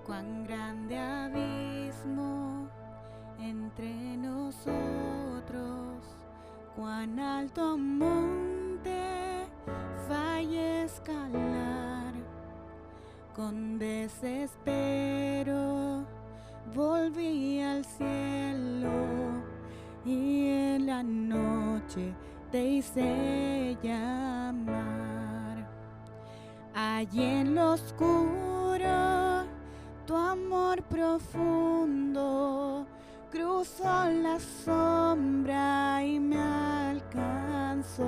Cuán grande abismo entre nosotros, cuán alto monte falla escalar. Con desespero volví al cielo y en la noche te hice llamar. Allí en lo oscuro, tu amor profundo cruzó la sombra y me alcanzó.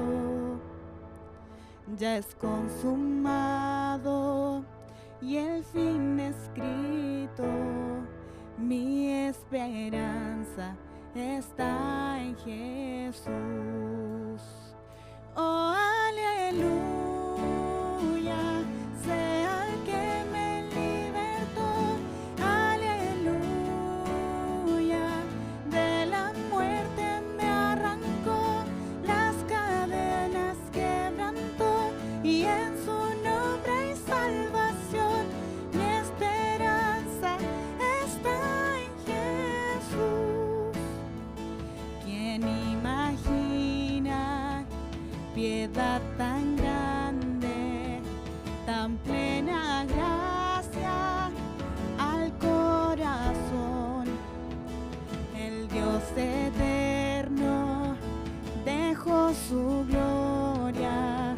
Ya es consumado y el fin escrito, mi esperanza está en Jesús. Oh, aleluya, sea el que me libertó, aleluya, de la muerte me arrancó, las cadenas quebrantó, y en su nombre hay salvación, mi esperanza está en Jesús. ¿Quién imagina piedad tan grande, tan plena gracia al corazón? El Dios eterno dejó su gloria,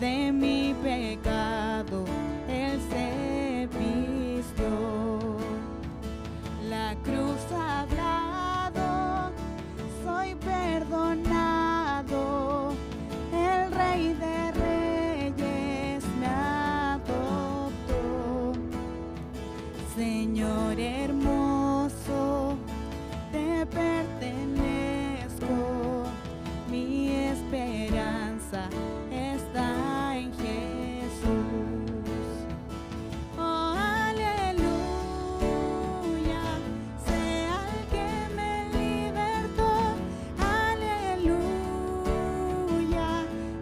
de mi pecado Él se vistió. La cruz ha hablado, soy perdonado, el Rey de Reyes me adoptó. Señor hermoso, te pertenezco, mi esperanza está en Jesús. Oh, aleluya, sea el que me libertó, aleluya,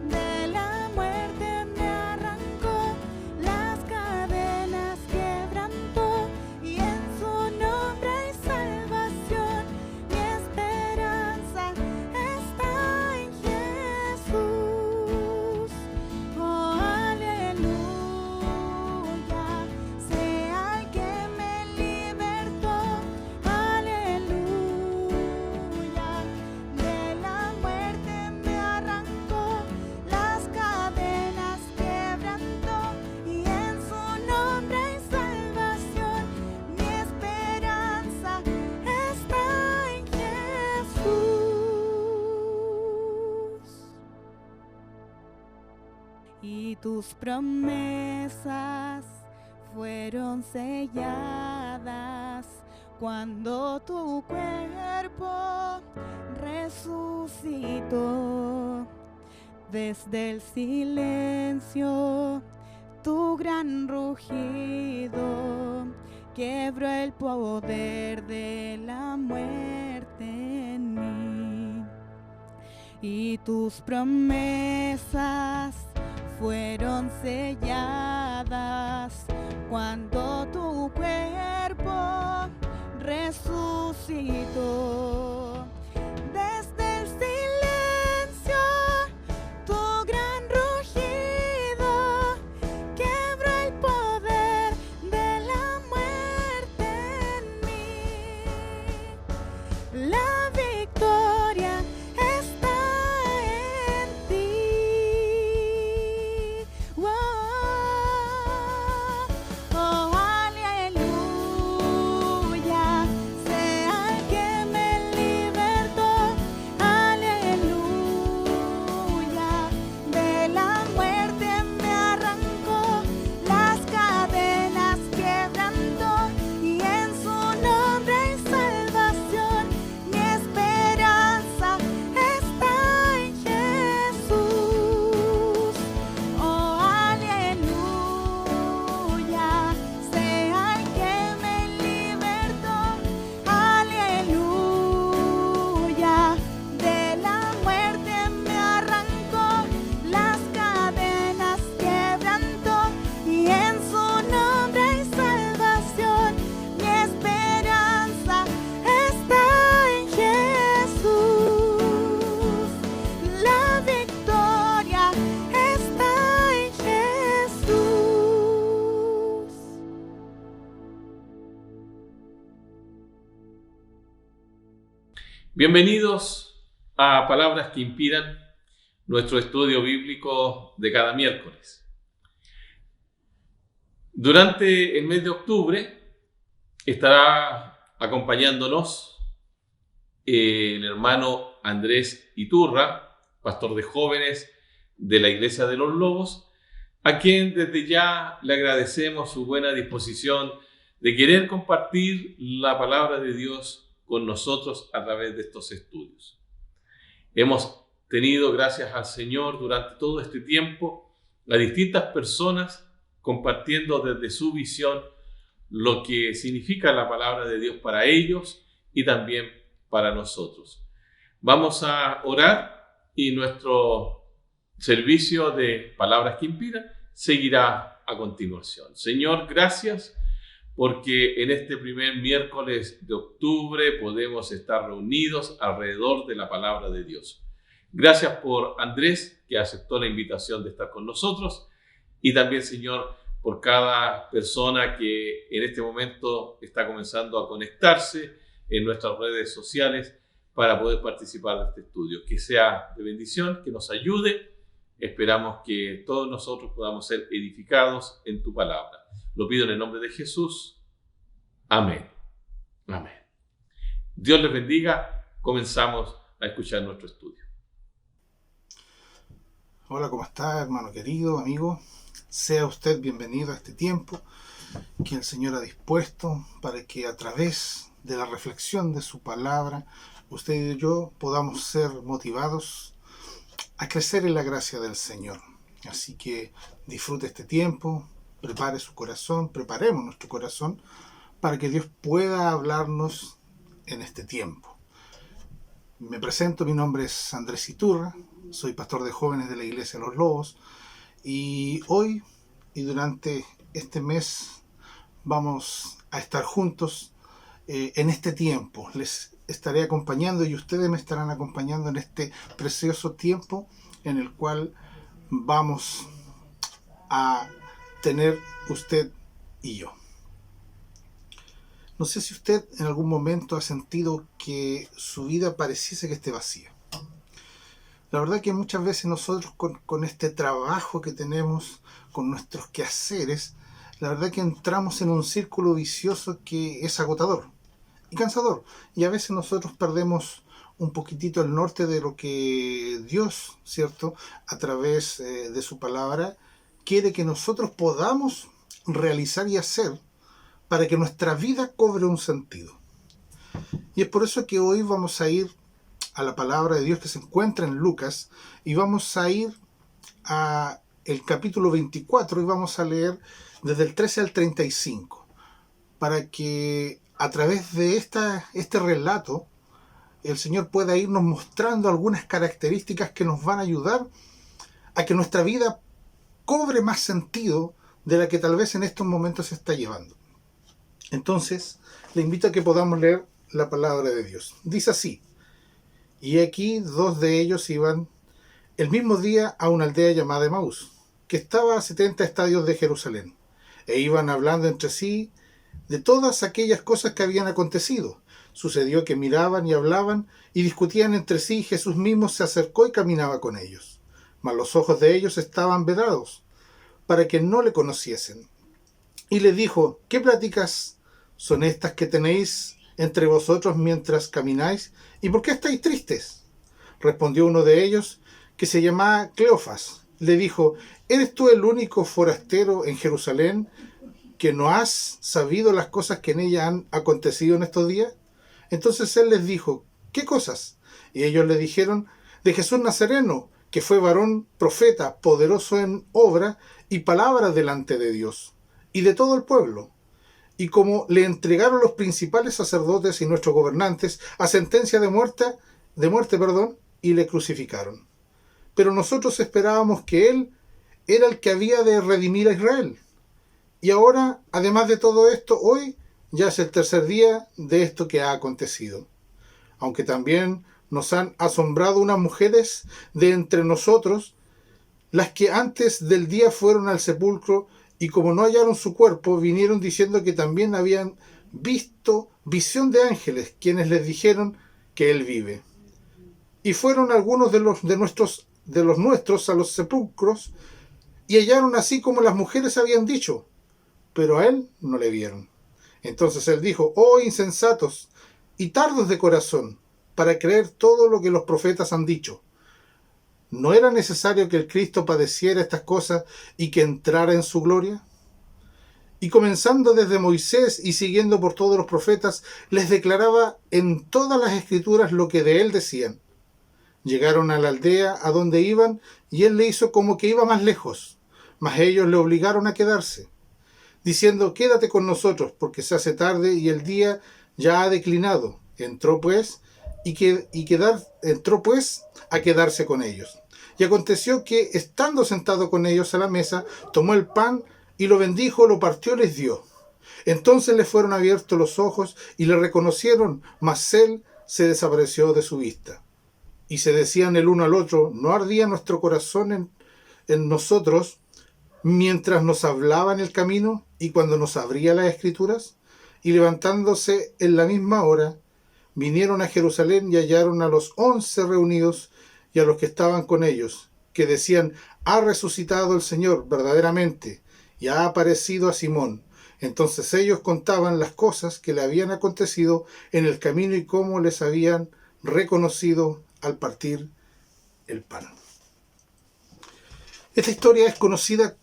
de la muerte me arrancó, las cadenas quebrantó, y en su nombre hay salvación, mi esperanza está en Jesús. Oh, aleluya, sea el que me libertó, aleluya, de la muerte me arrancó, las cadenas quebrantó, y en su nombre hay salvación, mi esperanza está en Jesús. Y tus promesas fueron selladas cuando tu cuerpo resucitó. Desde el silencio, tu gran rugido quebró el poder de la muerte en mí. Y tus promesas fueron selladas cuando tu cuerpo resucitó. Desde el silencio, tu gran rugido quebró el poder de la muerte en mí. La victoria está en ti. Oh, oh, aleluya, sea el que Bienvenidos a Palabras que Inspiran, nuestro estudio bíblico de cada miércoles. Durante el mes de octubre estará acompañándonos el hermano Andrés Iturra, pastor de jóvenes de la Iglesia de los Lobos, a quien desde ya le agradecemos su buena disposición de querer compartir la palabra de Dios con nosotros a través de estos estudios. Hemos tenido, gracias al Señor, durante todo este tiempo, a distintas personas compartiendo desde su visión lo que significa la palabra de Dios para ellos y también para nosotros. Vamos a orar y nuestro servicio de Palabras que Inspiran seguirá a continuación. Señor, gracias porque en este primer miércoles de octubre podemos estar reunidos alrededor de la palabra de Dios. Gracias por Andrés, que aceptó la invitación de estar con nosotros, y también, Señor, por cada persona que en este momento está comenzando a conectarse en nuestras redes sociales para poder participar de este estudio. Que sea de bendición, que nos ayude. Esperamos que todos nosotros podamos ser edificados en tu palabra. Lo pido en el nombre de Jesús. Amén. Amén. Dios les bendiga. Comenzamos a escuchar nuestro estudio. Hola, ¿cómo está, hermano querido, amigo? Sea usted bienvenido a este tiempo que el Señor ha dispuesto para que a través de la reflexión de su palabra, usted y yo podamos ser motivados a crecer en la gracia del Señor. Así que disfrute este tiempo, prepare su corazón, preparemos nuestro corazón para que Dios pueda hablarnos en este tiempo. Me presento, mi nombre es Andrés Iturra, soy pastor de jóvenes de la Iglesia de los Lobos, y hoy y durante este mes vamos a estar juntos en este tiempo. Les estaré acompañando y ustedes me estarán acompañando en este precioso tiempo en el cual vamos a tener usted y yo. No sé si usted en algún momento ha sentido que su vida pareciese que esté vacía. La verdad que muchas veces nosotros con este trabajo que tenemos, con nuestros quehaceres, la verdad que entramos en un círculo vicioso que es agotador y cansador. Y a veces nosotros perdemos un poquitito el norte de lo que Dios, ¿cierto?, a través de su palabra, quiere que nosotros podamos realizar y hacer para que nuestra vida cobre un sentido. Y es por eso que hoy vamos a ir a la palabra de Dios que se encuentra en Lucas, y vamos a ir a el capítulo 24 y vamos a leer desde el 13 al 35, para que a través de este relato el Señor pueda irnos mostrando algunas características que nos van a ayudar a que nuestra vida cobre más sentido de la que tal vez en estos momentos se está llevando. Entonces, le invito a que podamos leer la palabra de Dios. Dice así: y aquí 2 de ellos iban el mismo día a una aldea llamada Emaús, que estaba a 70 estadios de Jerusalén, e iban hablando entre sí de todas aquellas cosas que habían acontecido. Sucedió que miraban y hablaban y discutían entre sí, y Jesús mismo se acercó y caminaba con ellos. Mas los ojos de ellos estaban vedados, para que no le conociesen. Y le dijo: ¿qué pláticas son estas que tenéis entre vosotros mientras camináis? ¿Y por qué estáis tristes? Respondió uno de ellos, que se llamaba Cleofas. Le dijo: ¿eres tú el único forastero en Jerusalén que no has sabido las cosas que en ella han acontecido en estos días? Entonces él les dijo: ¿qué cosas? Y ellos le dijeron: de Jesús Nazareno, que fue varón profeta, poderoso en obra y palabra delante de Dios y de todo el pueblo. Y como le entregaron los principales sacerdotes y nuestros gobernantes a sentencia de muerte, y le crucificaron. Pero nosotros esperábamos que él era el que había de redimir a Israel. Y ahora, además de todo esto, hoy ya es el 3er día de esto que ha acontecido. Aunque también nos han asombrado unas mujeres de entre nosotros, las que antes del día fueron al sepulcro, y como no hallaron su cuerpo, vinieron diciendo que también habían visto visión de ángeles, quienes les dijeron que Él vive. Y fueron algunos de los nuestros a los sepulcros y hallaron así como las mujeres habían dicho, pero a Él no le vieron. Entonces Él dijo: oh insensatos y tardos de corazón, para creer todo lo que los profetas han dicho. ¿No era necesario que el Cristo padeciera estas cosas y que entrara en su gloria? Y comenzando desde Moisés y siguiendo por todos los profetas, les declaraba en todas las escrituras lo que de él decían. Llegaron a la aldea a donde iban, y él le hizo como que iba más lejos, mas ellos le obligaron a quedarse, diciendo: quédate con nosotros, porque se hace tarde y el día ya ha declinado. Entró pues a quedarse con ellos. Y aconteció que, estando sentado con ellos a la mesa, tomó el pan y lo bendijo, lo partió y les dio. Entonces les fueron abiertos los ojos y le reconocieron, mas él se desapareció de su vista. Y se decían el uno al otro: ¿no ardía nuestro corazón en nosotros mientras nos hablaba en el camino y cuando nos abría las escrituras? Y levantándose en la misma hora, vinieron a Jerusalén y hallaron a los 11 reunidos y a los que estaban con ellos, que decían: ha resucitado el Señor verdaderamente y ha aparecido a Simón. Entonces ellos contaban las cosas que le habían acontecido en el camino y cómo les habían reconocido al partir el pan. Esta historia es conocida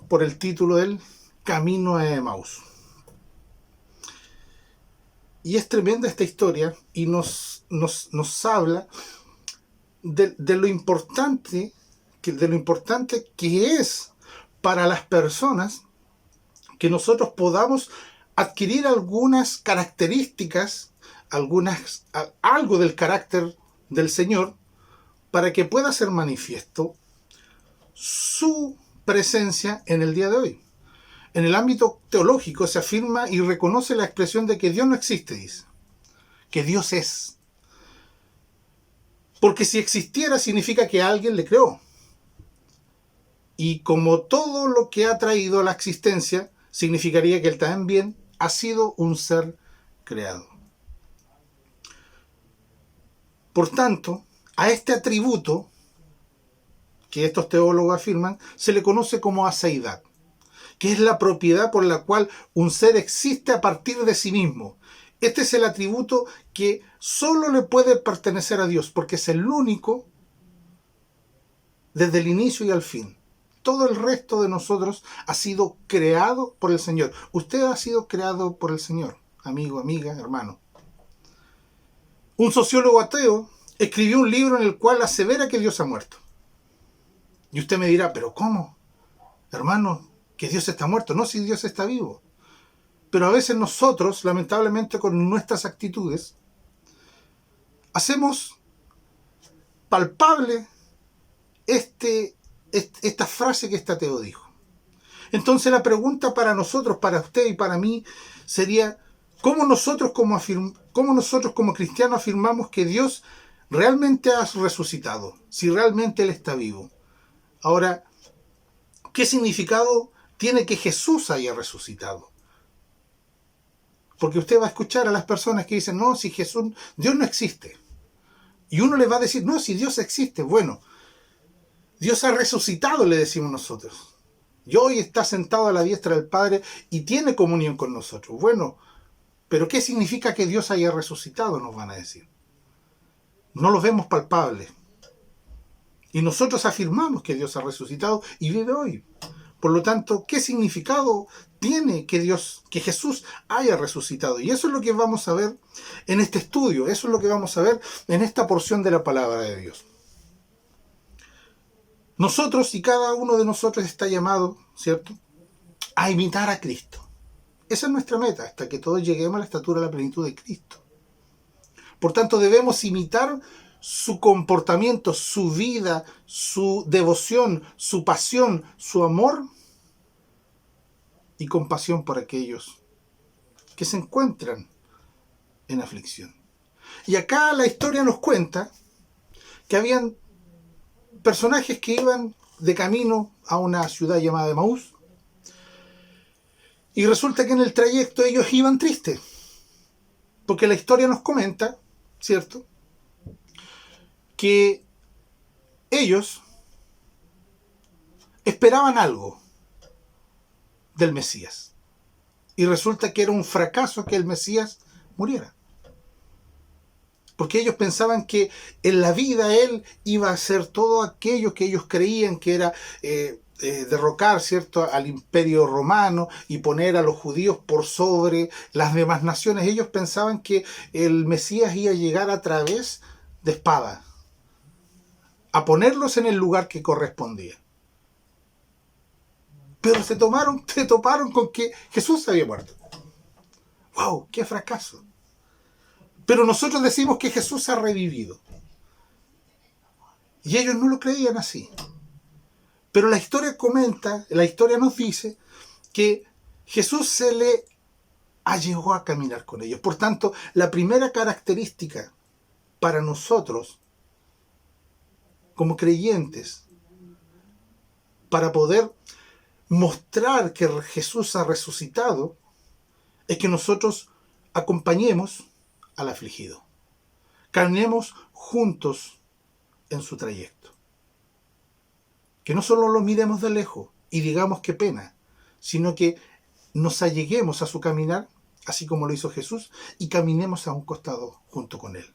por el título del Camino a Emaús. Y es tremenda esta historia y nos habla de lo importante que es para las personas que nosotros podamos adquirir algunas características, algo del carácter del Señor, para que pueda ser manifiesto su presencia en el día de hoy. En el ámbito teológico se afirma y reconoce la expresión de que Dios no existe, dice, que Dios es. Porque si existiera significa que alguien le creó. Y como todo lo que ha traído a la existencia, significaría que él también ha sido un ser creado. Por tanto, a este atributo que estos teólogos afirman, se le conoce como aseidad, que es la propiedad por la cual un ser existe a partir de sí mismo. Este es el atributo que solo le puede pertenecer a Dios, porque es el único desde el inicio y al fin. Todo el resto de nosotros ha sido creado por el Señor. Usted ha sido creado por el Señor, amigo, amiga, hermano. Un sociólogo ateo escribió un libro en el cual asevera que Dios ha muerto. Y usted me dirá: ¿pero cómo? Hermano, que Dios está muerto. No, si Dios está vivo. Pero a veces nosotros, lamentablemente, con nuestras actitudes, hacemos palpable esta frase que este ateo dijo. Entonces la pregunta para nosotros, para usted y para mí, sería: ¿cómo nosotros como cristianos afirmamos que Dios realmente ha resucitado? Si realmente Él está vivo. Ahora, ¿qué significado tiene que Jesús haya resucitado? Porque usted va a escuchar a las personas que dicen: no, si Dios no existe. Y uno le va a decir: no, si Dios existe. Bueno, Dios ha resucitado, le decimos nosotros. Y hoy está sentado a la diestra del Padre y tiene comunión con nosotros. Bueno, pero ¿qué significa que Dios haya resucitado? Nos van a decir. No lo vemos palpable. Y nosotros afirmamos que Dios ha resucitado y vive hoy. Por lo tanto, ¿qué significado tiene que Jesús haya resucitado? Y eso es lo que vamos a ver en este estudio. Eso es lo que vamos a ver en esta porción de la palabra de Dios. Nosotros y cada uno de nosotros está llamado, ¿cierto?, a imitar a Cristo. Esa es nuestra meta, hasta que todos lleguemos a la estatura de la plenitud de Cristo. Por tanto, debemos imitar su comportamiento, su vida, su devoción, su pasión, su amor y compasión por aquellos que se encuentran en aflicción. Y acá la historia nos cuenta que habían personajes que iban de camino a una ciudad llamada Emaús, y resulta que en el trayecto ellos iban tristes, porque la historia nos comenta ¿cierto? Que ellos esperaban algo del Mesías. Y resulta que era un fracaso que el Mesías muriera. Porque ellos pensaban que en la vida Él iba a hacer todo aquello que ellos creían que era derrocar, ¿cierto?, al imperio romano y poner a los judíos por sobre las demás naciones. Ellos pensaban que el Mesías iba a llegar a través de espada, a ponerlos en el lugar que correspondía. Pero se toparon con que Jesús había muerto. ¡Wow! ¡Qué fracaso! Pero nosotros decimos que Jesús ha revivido. Y ellos no lo creían así. Pero la historia nos dice que Jesús se le allegó a caminar con ellos. Por tanto, la primera característica para nosotros, como creyentes, para poder mostrar que Jesús ha resucitado, es que nosotros acompañemos al afligido. Caminemos juntos en su trayecto. Que no solo lo miremos de lejos y digamos qué pena, sino que nos alleguemos a su caminar, así como lo hizo Jesús, y caminemos a un costado junto con él.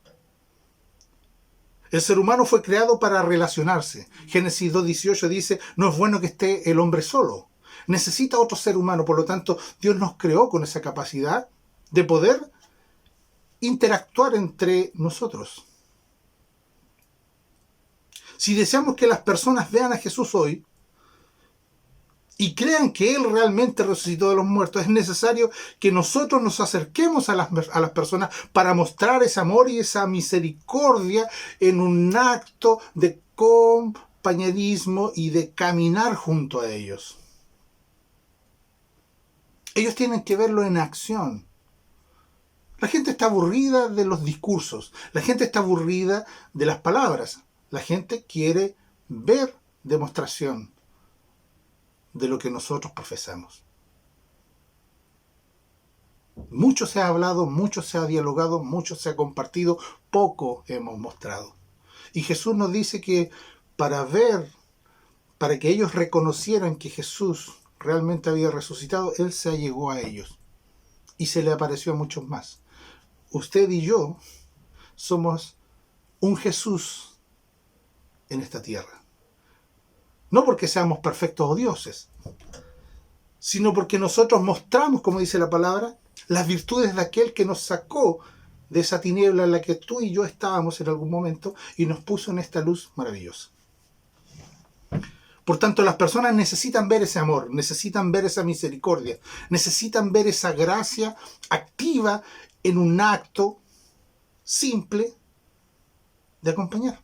El ser humano fue creado para relacionarse. Génesis 2:18 dice, no es bueno que esté el hombre solo. Necesita otro ser humano, por lo tanto, Dios nos creó con esa capacidad de poder interactuar entre nosotros. Si deseamos que las personas vean a Jesús hoy y crean que Él realmente resucitó de los muertos, es necesario que nosotros nos acerquemos a las personas para mostrar ese amor y esa misericordia en un acto de compañerismo y de caminar junto a ellos. Ellos tienen que verlo en acción. La gente está aburrida de los discursos, la gente está aburrida de las palabras, la gente quiere ver demostración de lo que nosotros profesamos. Mucho se ha hablado, mucho se ha dialogado, mucho se ha compartido, poco hemos mostrado. Y Jesús nos dice que para que ellos reconocieran que Jesús realmente había resucitado, Él se allegó a ellos y se le apareció a muchos más. Usted y yo somos un Jesús en esta tierra. No porque seamos perfectos o dioses, sino porque nosotros mostramos, como dice la palabra, las virtudes de aquel que nos sacó de esa tiniebla en la que tú y yo estábamos en algún momento y nos puso en esta luz maravillosa. Por tanto, las personas necesitan ver ese amor, necesitan ver esa misericordia, necesitan ver esa gracia activa en un acto simple de acompañar.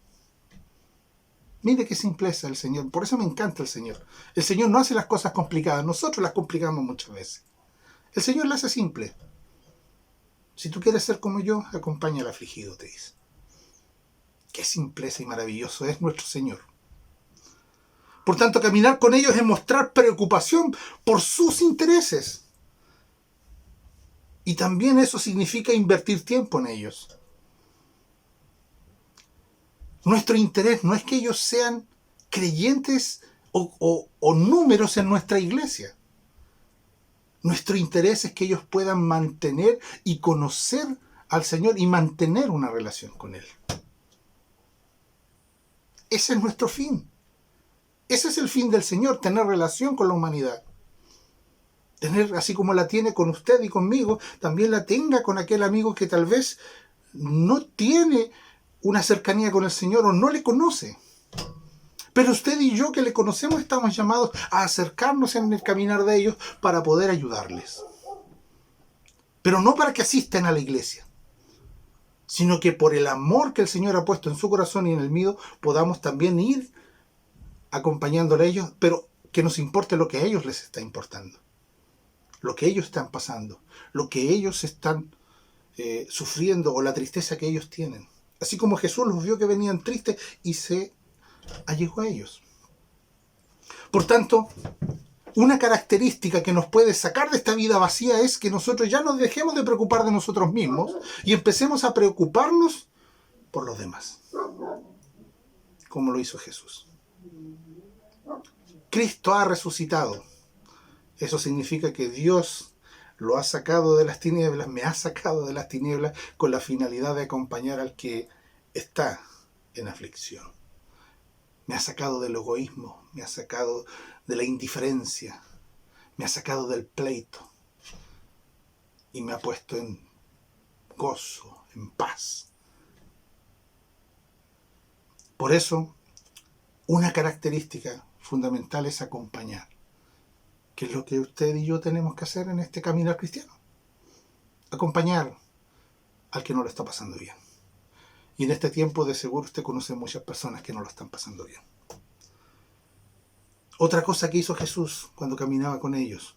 Mire qué simpleza el Señor. Por eso me encanta el Señor. El Señor no hace las cosas complicadas. Nosotros las complicamos muchas veces. El Señor las hace simple. Si tú quieres ser como yo, acompaña al afligido, te dice. Qué simpleza y maravilloso es nuestro Señor. Por tanto, caminar con ellos es mostrar preocupación por sus intereses. Y también eso significa invertir tiempo en ellos. Nuestro interés no es que ellos sean creyentes o números en nuestra iglesia. Nuestro interés es que ellos puedan mantener y conocer al Señor y mantener una relación con Él. Ese es nuestro fin. Ese es el fin del Señor, tener relación con la humanidad. Tener, así como la tiene con usted y conmigo, también la tenga con aquel amigo que tal vez no tiene una cercanía con el Señor o no le conoce. Pero usted y yo que le conocemos estamos llamados a acercarnos en el caminar de ellos para poder ayudarles. Pero no para que asistan a la iglesia, sino que por el amor que el Señor ha puesto en su corazón y en el mío, podamos también ir acompañándole a ellos, pero que nos importe lo que a ellos les está importando, lo que ellos están pasando, lo que ellos están sufriendo o la tristeza que ellos tienen. Así como Jesús los vio que venían tristes y se allegó a ellos. Por tanto, una característica que nos puede sacar de esta vida vacía es que nosotros ya nos dejemos de preocupar de nosotros mismos y empecemos a preocuparnos por los demás, como lo hizo Jesús. Cristo ha resucitado. Eso significa que Dios lo ha sacado de las tinieblas, me ha sacado de las tinieblas con la finalidad de acompañar al que está en aflicción. Me ha sacado del egoísmo, me ha sacado de la indiferencia, me ha sacado del pleito y me ha puesto en gozo, en paz. Por eso, una característica fundamental es acompañar, que es lo que usted y yo tenemos que hacer en este caminar cristiano. Acompañar al que no lo está pasando bien. Y en este tiempo de seguro usted conoce muchas personas que no lo están pasando bien. Otra cosa que hizo Jesús cuando caminaba con ellos,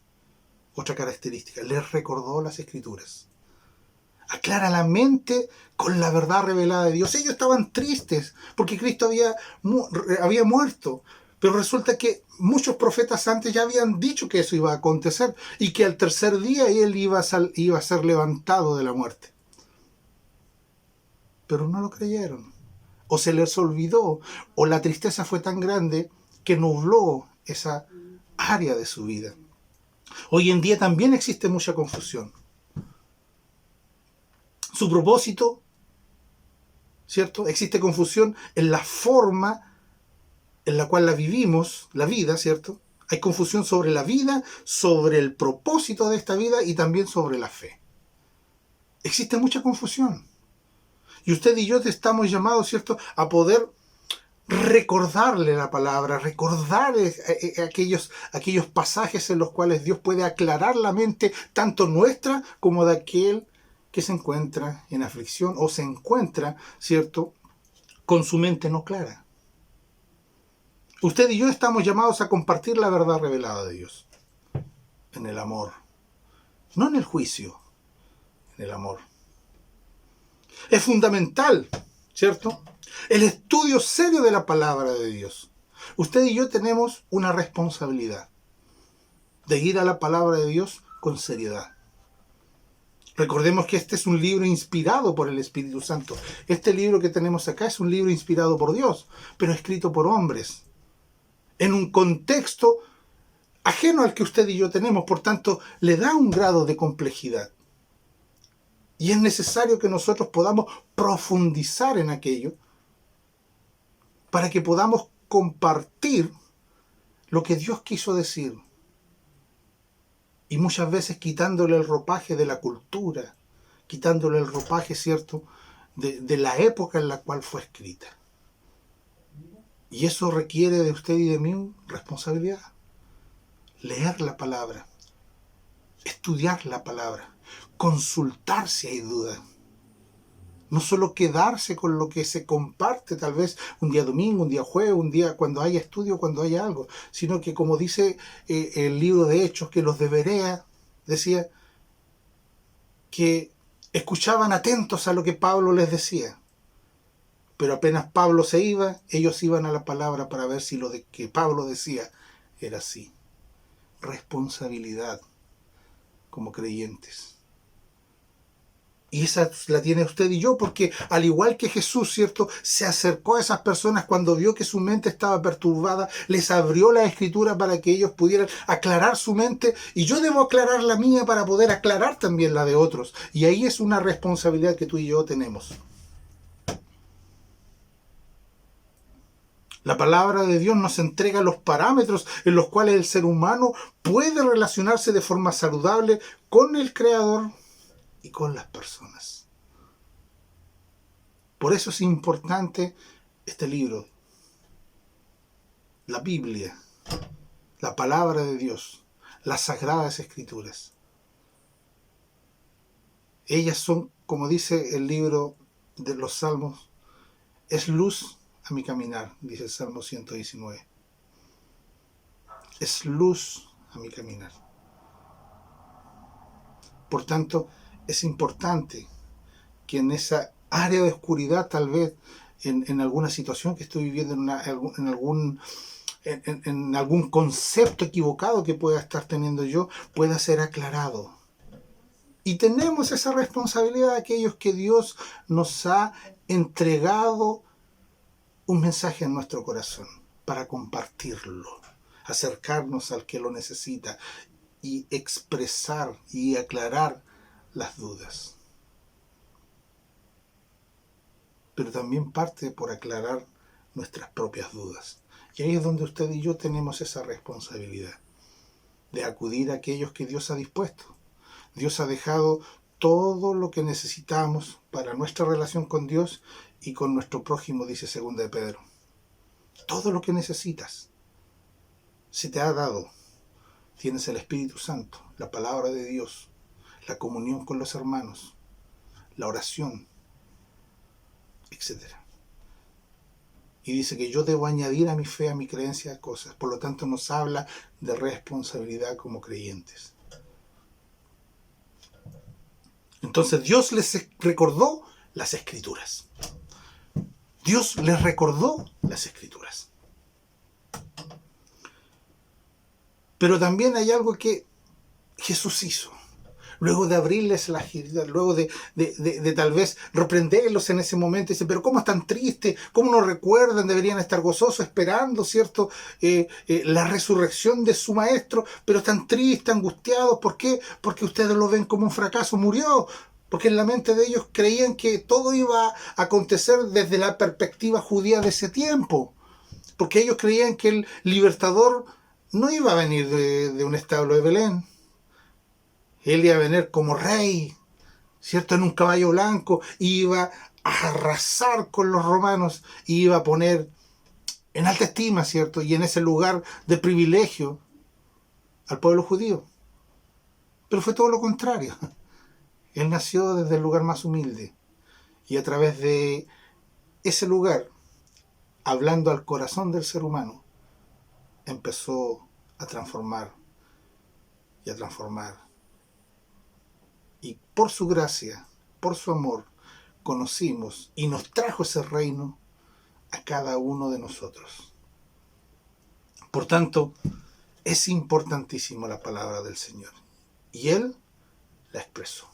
otra característica, les recordó las Escrituras. Aclara la mente con la verdad revelada de Dios. Ellos estaban tristes porque Cristo había muerto. Pero resulta que muchos profetas antes ya habían dicho que eso iba a acontecer y que al tercer día él iba a ser levantado de la muerte. Pero no lo creyeron. O se les olvidó, o la tristeza fue tan grande que nubló esa área de su vida. Hoy en día también existe mucha confusión. Su propósito, ¿cierto? Existe confusión en la forma en la cual la vivimos, la vida, ¿cierto? Hay confusión sobre la vida, sobre el propósito de esta vida y también sobre la fe. Existe mucha confusión. Y usted y yo estamos llamados, ¿cierto?, a poder recordarle la palabra, recordar aquellos pasajes en los cuales Dios puede aclarar la mente, tanto nuestra como de aquel que se encuentra en aflicción o se encuentra, ¿cierto?, con su mente no clara. Usted y yo estamos llamados a compartir la verdad revelada de Dios. En el amor. No en el juicio. En el amor. Es fundamental, ¿cierto?, el estudio serio de la palabra de Dios. Usted y yo tenemos una responsabilidad de ir a la palabra de Dios con seriedad. Recordemos que este es un libro inspirado por el Espíritu Santo. Este libro que tenemos acá es un libro inspirado por Dios, pero escrito por hombres, en un contexto ajeno al que usted y yo tenemos, por tanto, le da un grado de complejidad. Y es necesario que nosotros podamos profundizar en aquello para que podamos compartir lo que Dios quiso decir. Y muchas veces quitándole el ropaje de la cultura, quitándole el ropaje, ¿cierto?, de la época en la cual fue escrita. Y eso requiere de usted y de mí responsabilidad. Leer la palabra, estudiar la palabra, consultar si hay duda. No solo quedarse con lo que se comparte tal vez un día domingo, un día jueves, un día cuando haya estudio, cuando haya algo, sino que como dice el libro de Hechos, que los de Berea decía que escuchaban atentos a lo que Pablo les decía. Pero apenas Pablo se iba, ellos iban a la palabra para ver si lo que Pablo decía era así. Responsabilidad como creyentes. Y esa la tiene usted y yo, porque al igual que Jesús, ¿cierto?, se acercó a esas personas cuando vio que su mente estaba perturbada, les abrió la Escritura para que ellos pudieran aclarar su mente, y yo debo aclarar la mía para poder aclarar también la de otros. Y ahí es una responsabilidad que tú y yo tenemos. La palabra de Dios nos entrega los parámetros en los cuales el ser humano puede relacionarse de forma saludable con el Creador y con las personas. Por eso es importante este libro, la Biblia, la palabra de Dios, las Sagradas Escrituras. Ellas son, como dice el libro de los Salmos, es luz a mi caminar, dice el Salmo 119. Es luz a mi caminar. Por tanto, es importante que en esa área de oscuridad, tal vez en alguna situación que estoy viviendo, en algún concepto equivocado que pueda estar teniendo yo, pueda ser aclarado. Y tenemos esa responsabilidad de aquellos que Dios nos ha entregado un mensaje en nuestro corazón para compartirlo, acercarnos al que lo necesita y expresar y aclarar las dudas. Pero también parte por aclarar nuestras propias dudas. Y ahí es donde usted y yo tenemos esa responsabilidad de acudir a aquellos que Dios ha dispuesto. Dios ha dejado todo lo que necesitamos para nuestra relación con Dios y con nuestro prójimo, dice 2 de Pedro. Todo lo que necesitas se te ha dado. Tienes el Espíritu Santo, la palabra de Dios, la comunión con los hermanos, la oración, etc. Y dice que yo debo añadir a mi fe, a mi creencia, cosas. Por lo tanto, nos habla de responsabilidad como creyentes. Entonces, Dios les recordó las Escrituras. Dios les recordó las Escrituras. Pero también hay algo que Jesús hizo. Luego de abrirles las heridas, luego de tal vez reprenderlos en ese momento, dice, pero ¿cómo están tristes? ¿Cómo no recuerdan? Deberían estar gozosos, esperando, ¿cierto? La resurrección de su maestro, pero están tristes, angustiados. ¿Por qué? Porque ustedes lo ven como un fracaso, murió. Porque en la mente de ellos creían que todo iba a acontecer desde la perspectiva judía de ese tiempo. Porque ellos creían que el libertador no iba a venir de un establo de Belén. Él iba a venir como rey, ¿cierto? En un caballo blanco, iba a arrasar con los romanos, iba a poner en alta estima, ¿cierto? Y en ese lugar de privilegio al pueblo judío. Pero fue todo lo contrario. Él nació desde el lugar más humilde y a través de ese lugar, hablando al corazón del ser humano, empezó a transformar y a transformar. Y por su gracia, por su amor, conocimos y nos trajo ese reino a cada uno de nosotros. Por tanto, es importantísimo la palabra del Señor. Y Él la expresó,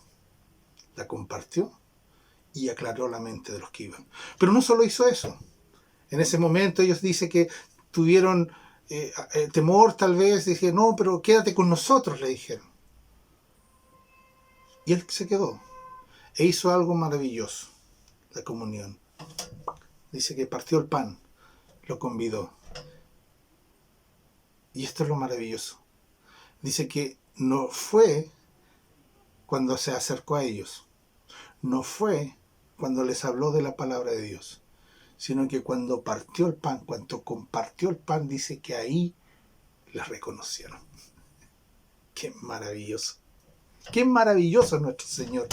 la compartió y aclaró la mente de los que iban. Pero no solo hizo eso. En ese momento ellos dicen que tuvieron temor tal vez. Dije, no, pero quédate con nosotros, le dijeron. Y él se quedó e hizo algo maravilloso, la comunión. Dice que partió el pan, lo convidó. Y esto es lo maravilloso. Dice que no fue cuando se acercó a ellos, no fue cuando les habló de la palabra de Dios, sino que cuando partió el pan, cuando compartió el pan, dice que ahí les reconocieron. ¡Qué maravilloso! ¡Qué maravilloso es nuestro Señor!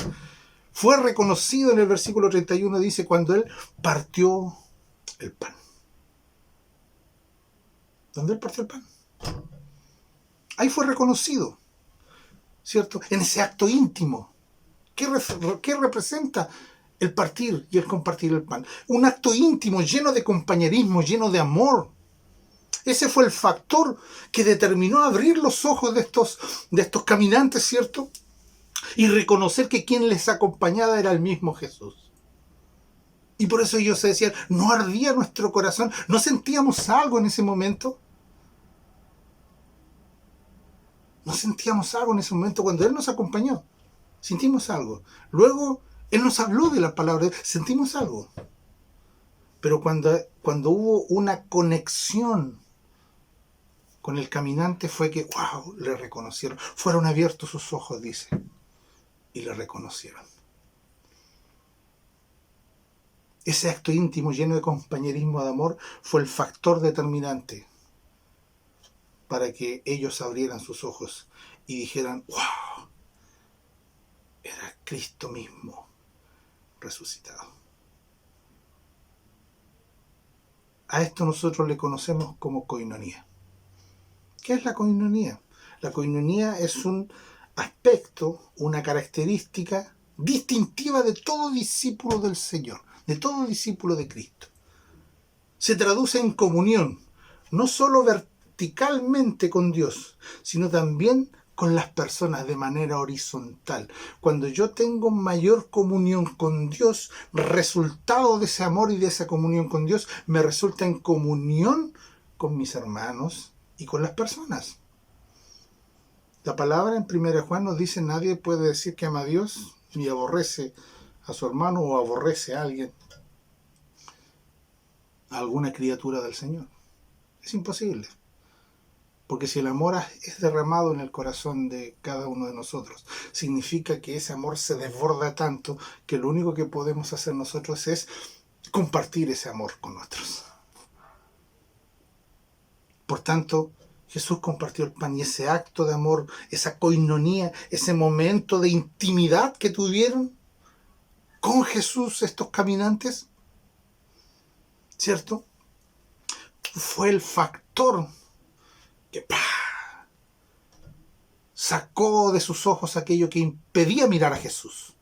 Fue reconocido en el versículo 31, dice, cuando Él partió el pan. ¿Dónde Él partió el pan? Ahí fue reconocido, ¿cierto? En ese acto íntimo. ¿Qué representa el partir y el compartir el pan? Un acto íntimo, lleno de compañerismo, lleno de amor. Ese fue el factor que determinó abrir los ojos de estos caminantes, ¿cierto? Y reconocer que quien les acompañaba era el mismo Jesús. Y por eso ellos se decían, ¿no ardía nuestro corazón? ¿No sentíamos algo en ese momento? ¿No sentíamos algo en ese momento cuando Él nos acompañó? Sentimos algo. Luego Él nos habló de la palabra, sentimos algo. Pero cuando hubo una conexión con el caminante fue que, wow, le reconocieron. Fueron abiertos sus ojos, dice, y le reconocieron. Ese acto íntimo, lleno de compañerismo, de amor, fue el factor determinante para que ellos abrieran sus ojos y dijeran, wow, era Cristo mismo resucitado. A esto nosotros le conocemos como coinonía. ¿Qué es la coinonía? La coinonía es un aspecto, una característica distintiva de todo discípulo del Señor, de todo discípulo de Cristo. Se traduce en comunión, no solo verticalmente con Dios, sino también con las personas de manera horizontal. Cuando yo tengo mayor comunión con Dios, resultado de ese amor y de esa comunión con Dios, me resulta en comunión con mis hermanos y con las personas. La palabra en 1 Juan nos dice: nadie puede decir que ama a Dios ni aborrece a su hermano o aborrece a alguien, a alguna criatura del Señor. Es imposible. Porque si el amor es derramado en el corazón de cada uno de nosotros, significa que ese amor se desborda tanto que lo único que podemos hacer nosotros es compartir ese amor con otros. Por tanto, Jesús compartió el pan, y ese acto de amor, esa coinonía, ese momento de intimidad que tuvieron con Jesús estos caminantes, ¿cierto? Fue el factor que sacó de sus ojos aquello que impedía mirar a Jesús.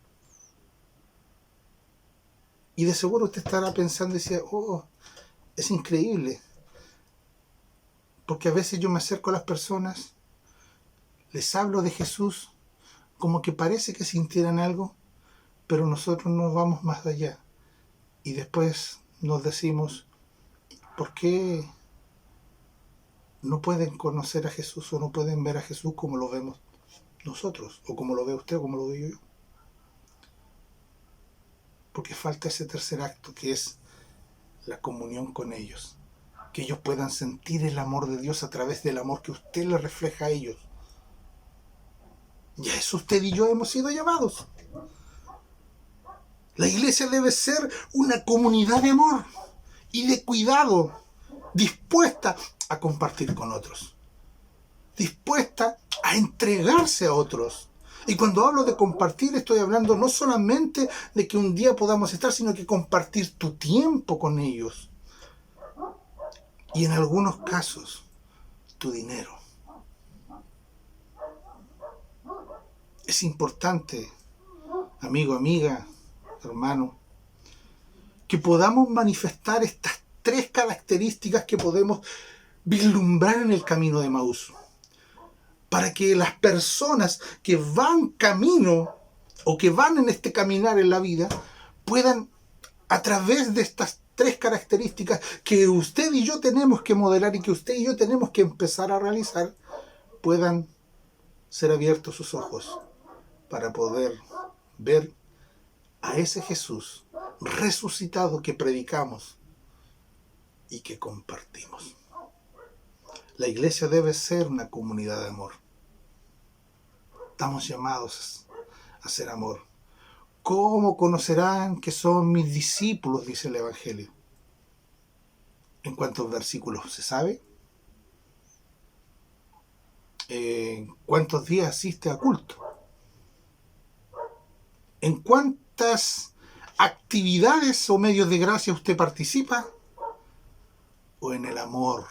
Y de seguro usted estará pensando y decía: oh, es increíble. Porque a veces yo me acerco a las personas, les hablo de Jesús, como que parece que sintieran algo, pero nosotros no vamos más allá. Y después nos decimos: ¿por qué no pueden conocer a Jesús o no pueden ver a Jesús como lo vemos nosotros, o como lo ve usted o como lo veo yo? Porque falta ese tercer acto, que es la comunión con ellos. Que ellos puedan sentir el amor de Dios a través del amor que usted le refleja a ellos. Y a eso usted y yo hemos sido llamados. La iglesia debe ser una comunidad de amor y de cuidado, dispuesta a compartir con otros, dispuesta a entregarse a otros. Y cuando hablo de compartir, estoy hablando no solamente de que un día podamos estar, sino que compartir tu tiempo con ellos. Y en algunos casos, tu dinero. Es importante, amigo, amiga, hermano, que podamos manifestar estas 3 características que podemos vislumbrar en el camino de Emaús, para que las personas que van camino o que van en este caminar en la vida puedan, a través de estas 3 características que usted y yo tenemos que modelar y que usted y yo tenemos que empezar a realizar, puedan ser abiertos sus ojos para poder ver a ese Jesús resucitado que predicamos y que compartimos. La iglesia debe ser una comunidad de amor. Estamos llamados a hacer amor. ¿Cómo conocerán que son mis discípulos?, dice el Evangelio. ¿En cuántos versículos se sabe? ¿Cuántos días asiste a culto? ¿En cuántas actividades o medios de gracia usted participa? ¿O en el amor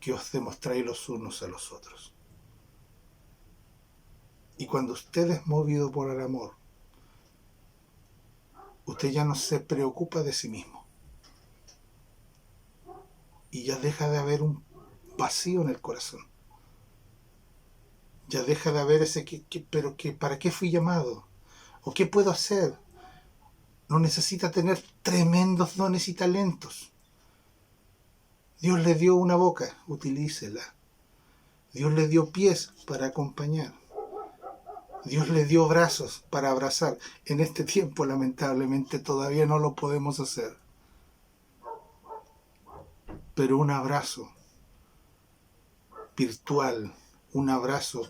que os demostráis los unos a los otros? Y cuando usted es movido por el amor, usted ya no se preocupa de sí mismo. Y ya deja de haber un vacío en el corazón. Ya deja de haber ese pero ¿para qué fui llamado? ¿O qué puedo hacer? No necesita tener tremendos dones y talentos. Dios le dio una boca, utilícela. Dios le dio pies para acompañar. Dios le dio brazos para abrazar. En este tiempo, lamentablemente, todavía no lo podemos hacer. Pero un abrazo virtual, un abrazo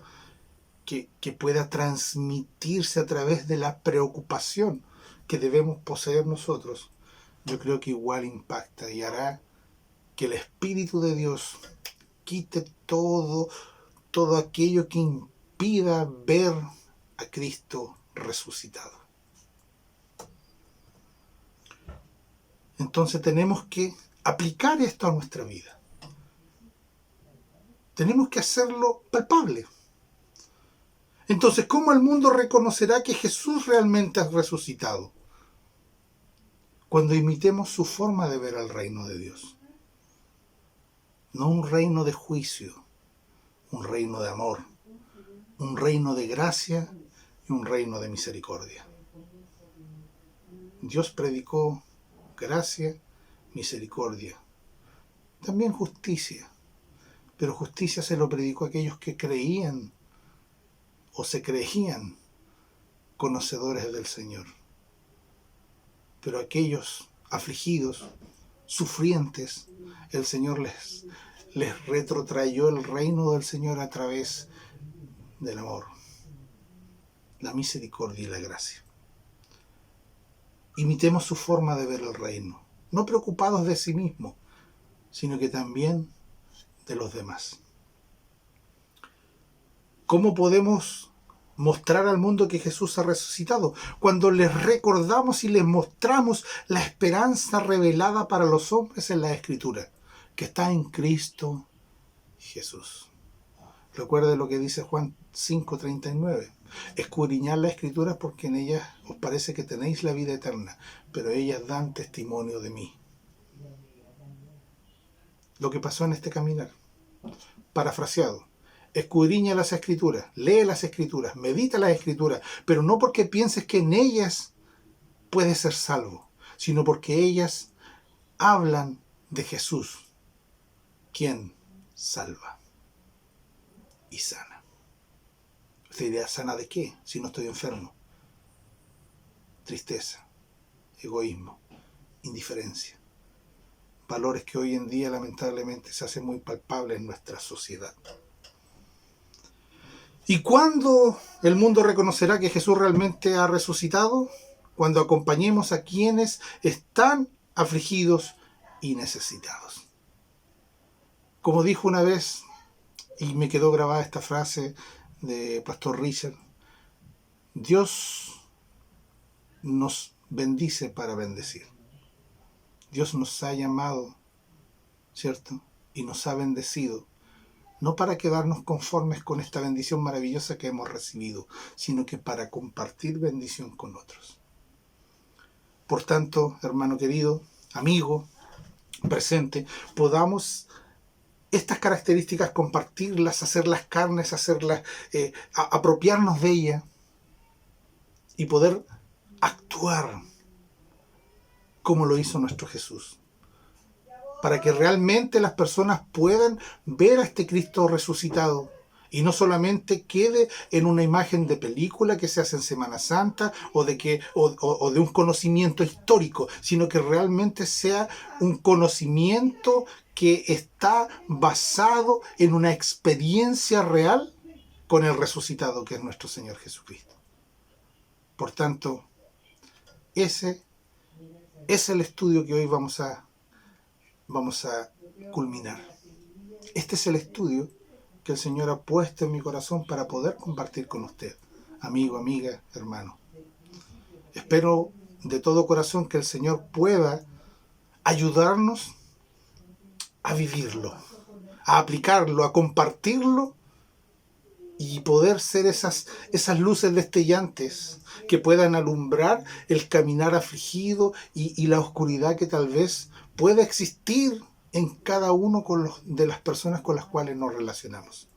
que pueda transmitirse a través de la preocupación que debemos poseer nosotros, yo creo que igual impacta y hará que el Espíritu de Dios quite todo aquello que impida ver a Cristo resucitado. Entonces tenemos que aplicar esto a nuestra vida. Tenemos que hacerlo palpable. Entonces, ¿cómo el mundo reconocerá que Jesús realmente ha resucitado? Cuando imitemos su forma de ver al reino de Dios. No un reino de juicio, un reino de amor, un reino de gracia y un reino de misericordia. Dios predicó gracia, misericordia, también justicia, pero justicia se lo predicó a aquellos que creían o se creían conocedores del Señor. Pero aquellos afligidos, sufrientes, el Señor les retrotrayó el reino del Señor a través del amor, la misericordia y la gracia. Imitemos su forma de ver el reino, no preocupados de sí mismos, sino que también de los demás. ¿Cómo podemos mostrar al mundo que Jesús ha resucitado? Cuando les recordamos y les mostramos la esperanza revelada para los hombres en la Escritura, que está en Cristo Jesús. Recuerde lo que dice Juan 5:39. Escudriñad las Escrituras porque en ellas os parece que tenéis la vida eterna, pero ellas dan testimonio de mí. Lo que pasó en este caminar, parafraseado: escudriña las Escrituras, lee las Escrituras, medita las Escrituras, pero no porque pienses que en ellas puedes ser salvo, sino porque ellas hablan de Jesús, quien salva y sana. Usted dirá, ¿sana de qué? Si no estoy enfermo. Tristeza, egoísmo, indiferencia. Valores que hoy en día lamentablemente se hacen muy palpables en nuestra sociedad. ¿Y cuándo el mundo reconocerá que Jesús realmente ha resucitado? Cuando acompañemos a quienes están afligidos y necesitados. Como dijo una vez, y me quedó grabada esta frase de Pastor Richard, Dios nos bendice para bendecir. Dios nos ha llamado, ¿cierto? Y nos ha bendecido, no para quedarnos conformes con esta bendición maravillosa que hemos recibido, sino que para compartir bendición con otros. Por tanto, hermano querido, amigo, presente, podamos estas características compartirlas, hacerlas carnes, apropiarnos de ellas y poder actuar como lo hizo nuestro Jesús, para que realmente las personas puedan ver a este Cristo resucitado y no solamente quede en una imagen de película que se hace en Semana Santa o de un conocimiento histórico, sino que realmente sea un conocimiento que está basado en una experiencia real con el resucitado que es nuestro Señor Jesucristo. Por tanto, ese es el estudio que hoy vamos a culminar. Este es el estudio que el Señor ha puesto en mi corazón para poder compartir con usted, amigo, amiga, hermano. Espero de todo corazón que el Señor pueda ayudarnos a vivirlo, a aplicarlo, a compartirlo y poder ser esas luces destellantes que puedan alumbrar el caminar afligido y la oscuridad que tal vez pueda existir en cada uno de las personas con las cuales nos relacionamos.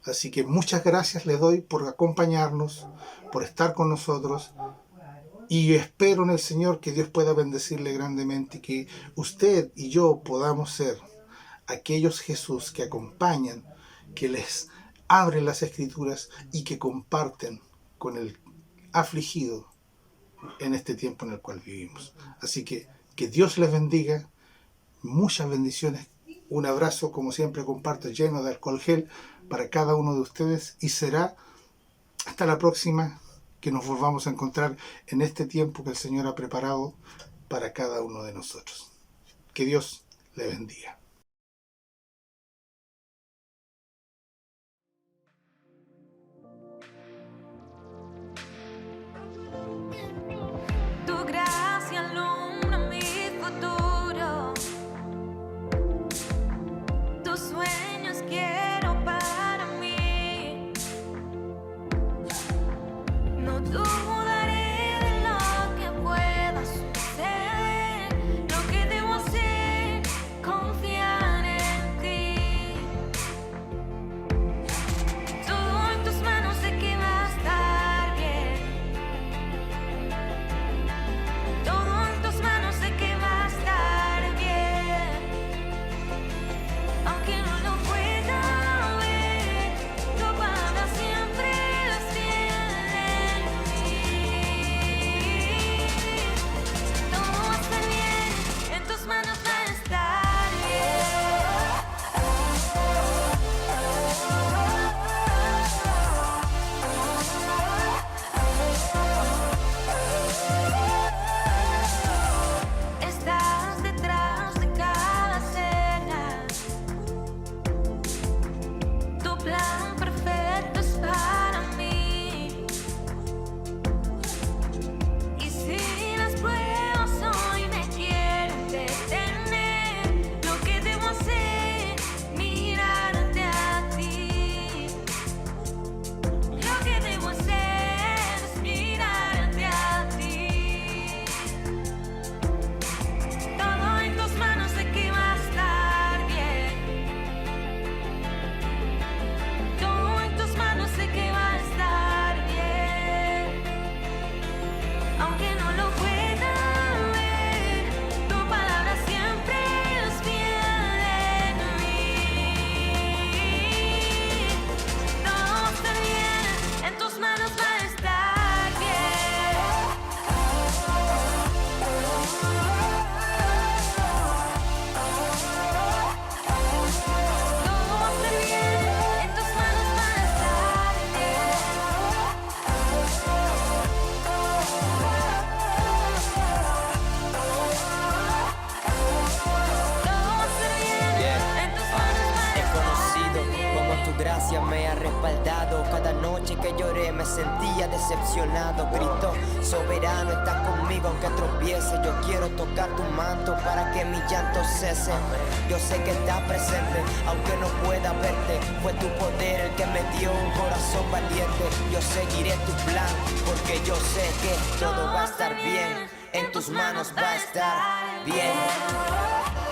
Así que muchas gracias le doy por acompañarnos, por estar con nosotros, y espero en el Señor que Dios pueda bendecirle grandemente y que usted y yo podamos ser aquellos Jesús que acompañan, que les abren las Escrituras y que comparten con el afligido en este tiempo en el cual vivimos. Así que Dios les bendiga, muchas bendiciones, un abrazo, como siempre comparto, lleno de alcohol gel para cada uno de ustedes, y será hasta la próxima que nos volvamos a encontrar en este tiempo que el Señor ha preparado para cada uno de nosotros. Que Dios le bendiga. Tu gracia alumbra mi futuro. Tus sueños quiero para mí. No dudaré de lo que pueda suceder. Lo que debo hacer, confiar. que lloré, me sentía decepcionado. Grito, soberano, estás conmigo aunque tropiece. Yo quiero tocar tu manto para que mi llanto cese. Yo sé que estás presente, aunque no pueda verte. Fue tu poder el que me dio un corazón valiente. Yo seguiré tu plan, porque yo sé que todo va a estar bien. En tus manos va a estar bien.